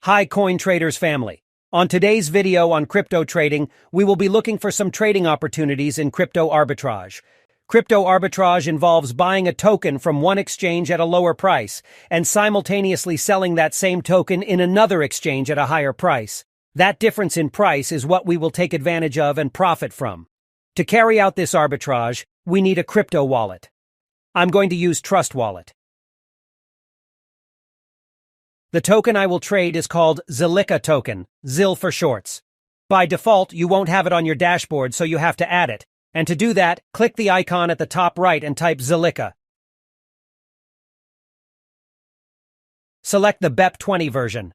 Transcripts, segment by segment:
Hi coin traders family. On today's video on crypto trading, we will be looking for some trading opportunities in crypto arbitrage. Crypto arbitrage involves buying a token from one exchange at a lower price and simultaneously selling that same token in another exchange at a higher price. That difference in price is what we will take advantage of and profit from. To carry out this arbitrage, we need a crypto wallet. I'm going to use Trust Wallet. The token I will trade is called Zilliqa token, ZIL for shorts. By default, you won't have it on your dashboard, so you have to add it. And to do that, click the icon at the top right and type Zilliqa. Select the BEPE20 version.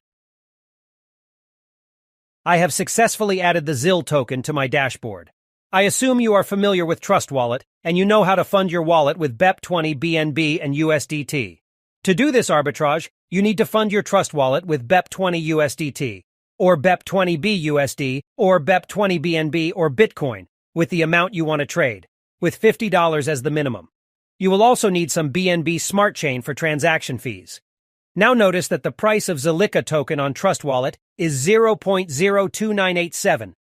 I have successfully added the ZIL token to my dashboard. I assume you are familiar with Trust Wallet, and you know how to fund your wallet with BEPE20 BNB and USDT. To do this arbitrage, you need to fund your Trust Wallet with BEPE20 USDT, or BEPE20 BUSD, or BEPE20 BNB or Bitcoin, with the amount you want to trade, with $50 as the minimum. You will also need some BNB Smart Chain for transaction fees. Now notice that the price of Zilliqa token on Trust Wallet is 0.02987.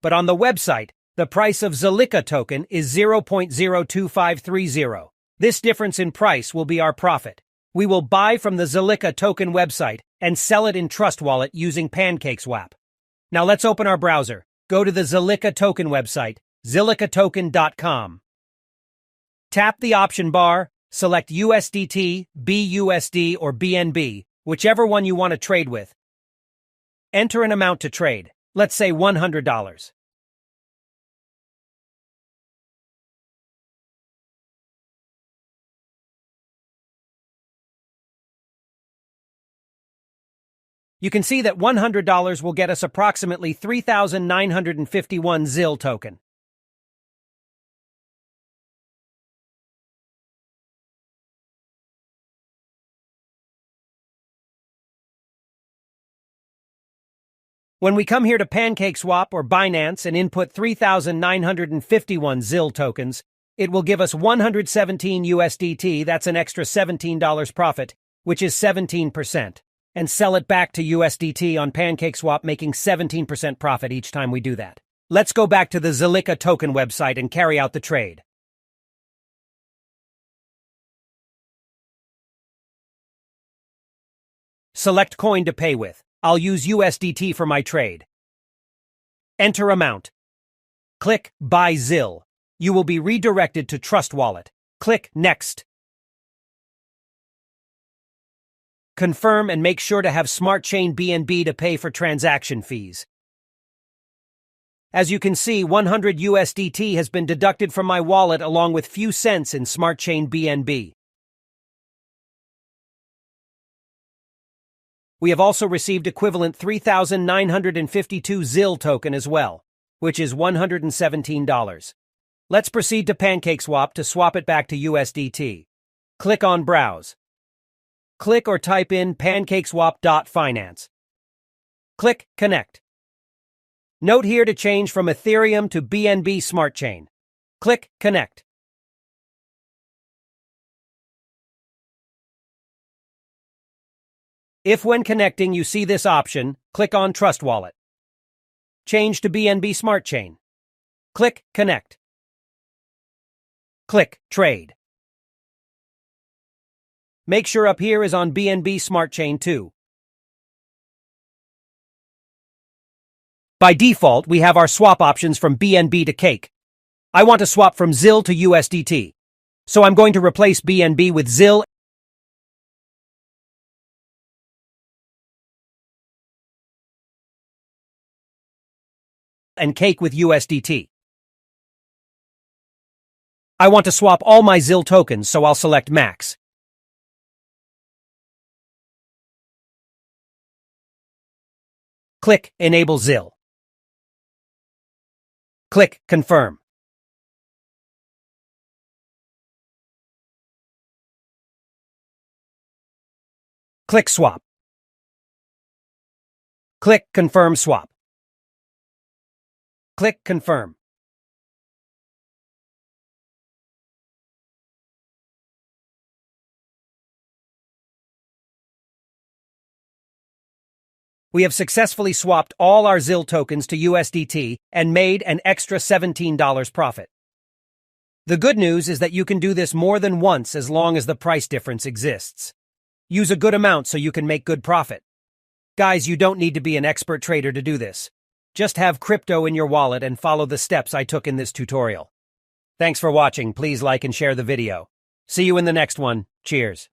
But on the website, the price of Zilliqa token is 0.02530. This difference in price will be our profit. We will buy from the Zilliqa token website and sell it in Trust Wallet using PancakeSwap. Now let's open our browser. Go to the Zilliqa token website, zilliqatoken.com. Tap the option bar, select USDT, BUSD, or BNB, whichever one you want to trade with. Enter an amount to trade, let's say $100. You can see that $100 will get us approximately 3,951 ZIL token. When we come here to PancakeSwap or Binance and input 3,951 ZIL tokens, it will give us 117 USDT, that's an extra $17 profit, which is 17%. And sell it back to USDT on PancakeSwap, making 17% profit each time we do that. Let's go back to the Zilliqa token website and carry out the trade. Select coin to pay with. I'll use USDT for my trade. Enter amount. Click Buy ZIL. You will be redirected to Trust Wallet. Click Next. Confirm and make sure to have Smart Chain BNB to pay for transaction fees. As you can see, 100 USDT has been deducted from my wallet along with few cents in Smart Chain BNB. We have also received equivalent 3,952 ZIL token as well, which is $117. Let's proceed to PancakeSwap to swap it back to USDT. Click on Browse. Click or type in pancakeswap.finance. Click Connect. Note here to change from Ethereum to BNB Smart Chain. Click Connect. If when connecting you see this option, click on Trust Wallet. Change to BNB Smart Chain. Click Connect. Click Trade. Make sure up here is on BNB Smart Chain too. By default, we have our swap options from BNB to Cake. I want to swap from ZIL to USDT. So I'm going to replace BNB with ZIL and Cake with USDT. I want to swap all my ZIL tokens, so I'll select Max. Click Enable ZIL. Click Confirm. Click Swap. Click Confirm Swap. Click Confirm. We have successfully swapped all our ZIL tokens to USDT and made an extra $17 profit. The good news is that you can do this more than once as long as the price difference exists. Use a good amount so you can make good profit. Guys, you don't need to be an expert trader to do this. Just have crypto in your wallet and follow the steps I took in this tutorial. Thanks for watching. Please like and share the video. See you in the next one. Cheers.